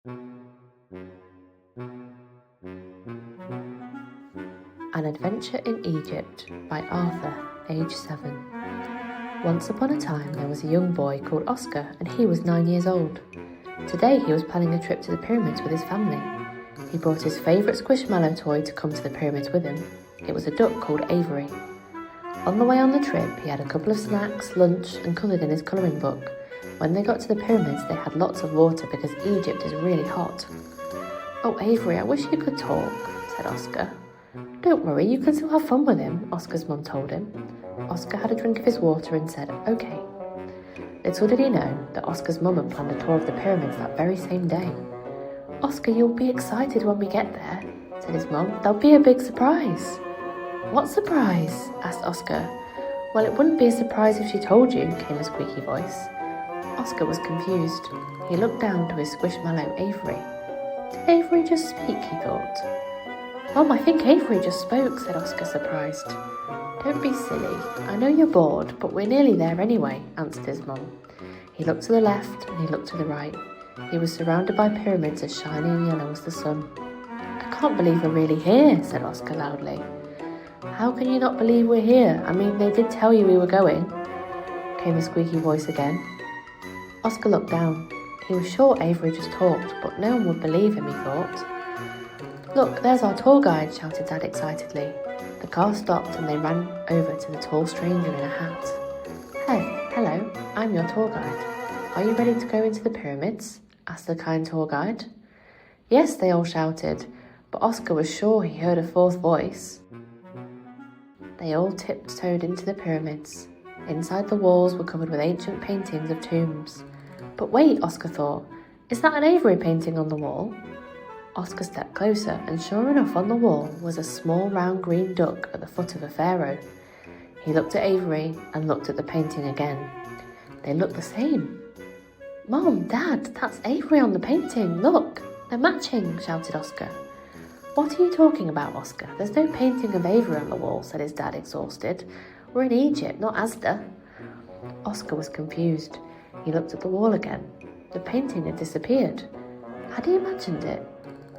An Adventure in Egypt by Arthur, age 7. Once upon a time there was a young boy called Oscar, and he was 9 years old. Today he was planning a trip to the pyramids with his family. He brought his favourite squishmallow toy to come to the pyramids with him. It was a duck called Avery. On the way on the trip he had a couple of snacks, lunch and coloured in his colouring book. When they got to the pyramids they had lots of water because Egypt is really hot. "Oh Avery, I wish you could talk," said Oscar. "Don't worry, you can still have fun with him," Oscar's mum told him. Oscar had a drink of his water and said, "Okay." Little did he know that Oscar's mum had planned a tour of the pyramids that very same day. "Oscar, you'll be excited when we get there," said his mum. "There'll be a big surprise." "What surprise?" asked Oscar. "Well, it wouldn't be a surprise if she told you," came a squeaky voice. Oscar was confused. He looked down to his squishmallow Avery. Did Avery just speak, he thought. "Mum, I think Avery just spoke," said Oscar, surprised. "Don't be silly. I know you're bored, but we're nearly there anyway," answered his mum. He looked to the left and he looked to the right. He was surrounded by pyramids as shiny and yellow as the sun. "I can't believe we're really here," said Oscar loudly. "How can you not believe we're here? I mean, they did tell you we were going," came a squeaky voice again. Oscar looked down. He was sure Avery just talked, but no one would believe him, he thought. "Look, there's our tour guide," shouted Dad excitedly. The car stopped and they ran over to the tall stranger in a hat. Hello, I'm your tour guide. Are you ready to go into the pyramids?" asked the kind tour guide. "Yes," they all shouted, but Oscar was sure he heard a fourth voice. They all tiptoed into the pyramids. Inside the walls were covered with ancient paintings of tombs. But wait, Oscar thought, is that an Avery painting on the wall? Oscar stepped closer, and sure enough on the wall was a small round green duck at the foot of a pharaoh. He looked at Avery and looked at the painting again. They looked the same. "Mom, Dad, that's Avery on the painting, look, they're matching," shouted Oscar. "What are you talking about, Oscar? There's no painting of Avery on the wall," said his dad, exhausted. "We're in Egypt, not Asda." Oscar was confused. He looked at the wall again. The painting had disappeared. Had he imagined it?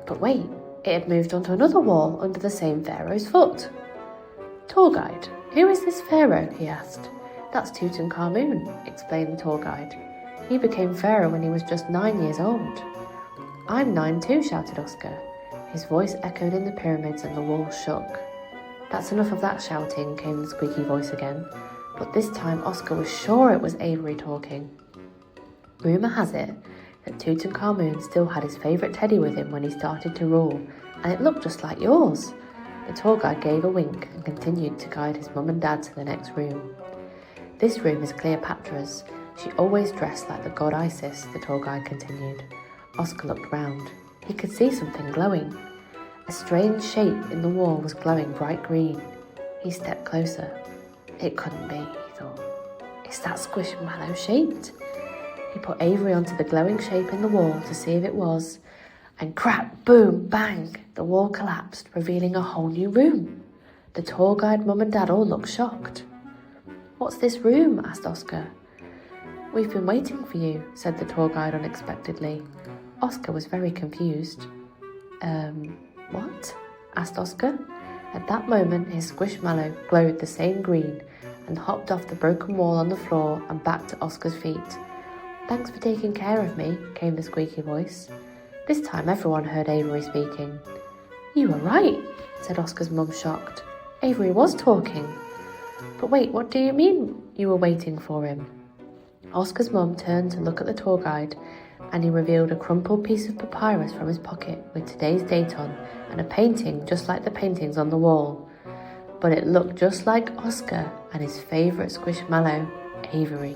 But wait, it had moved onto another wall under the same pharaoh's foot. "Tour guide, who is this pharaoh?" he asked. "That's Tutankhamun," explained the tour guide. "He became pharaoh when he was just 9 years old." "I'm 9 too," shouted Oscar. His voice echoed in the pyramids and the walls shook. "That's enough of that shouting," came the squeaky voice again. But this time Oscar was sure it was Avery talking. Rumour has it that Tutankhamun still had his favourite teddy with him when he started to rule, and it looked just like yours. The tour guide gave a wink and continued to guide his mum and dad to the next room. "This room is Cleopatra's. She always dressed like the god Isis," the tour guide continued. Oscar looked round. He could see something glowing. A strange shape in the wall was glowing bright green. He stepped closer. It couldn't be, he thought. Is that squishmallow shaped? He put Avery onto the glowing shape in the wall to see if it was, and crack, boom, bang, the wall collapsed, revealing a whole new room. The tour guide, mum and dad all looked shocked. "What's this room?" asked Oscar. "We've been waiting for you," said the tour guide unexpectedly. Oscar was very confused. What?" asked Oscar. At that moment his squishmallow glowed the same green and hopped off the broken wall on the floor and back to Oscar's feet. "Thanks for taking care of me," came the squeaky voice. This time everyone heard Avery speaking. "You were right," said Oscar's mum, shocked. "Avery was talking." "But wait, what do you mean you were waiting for him?" Oscar's mum turned to look at the tour guide, and he revealed a crumpled piece of papyrus from his pocket with today's date on and a painting just like the paintings on the wall. But it looked just like Oscar and his favourite squishmallow, Avery.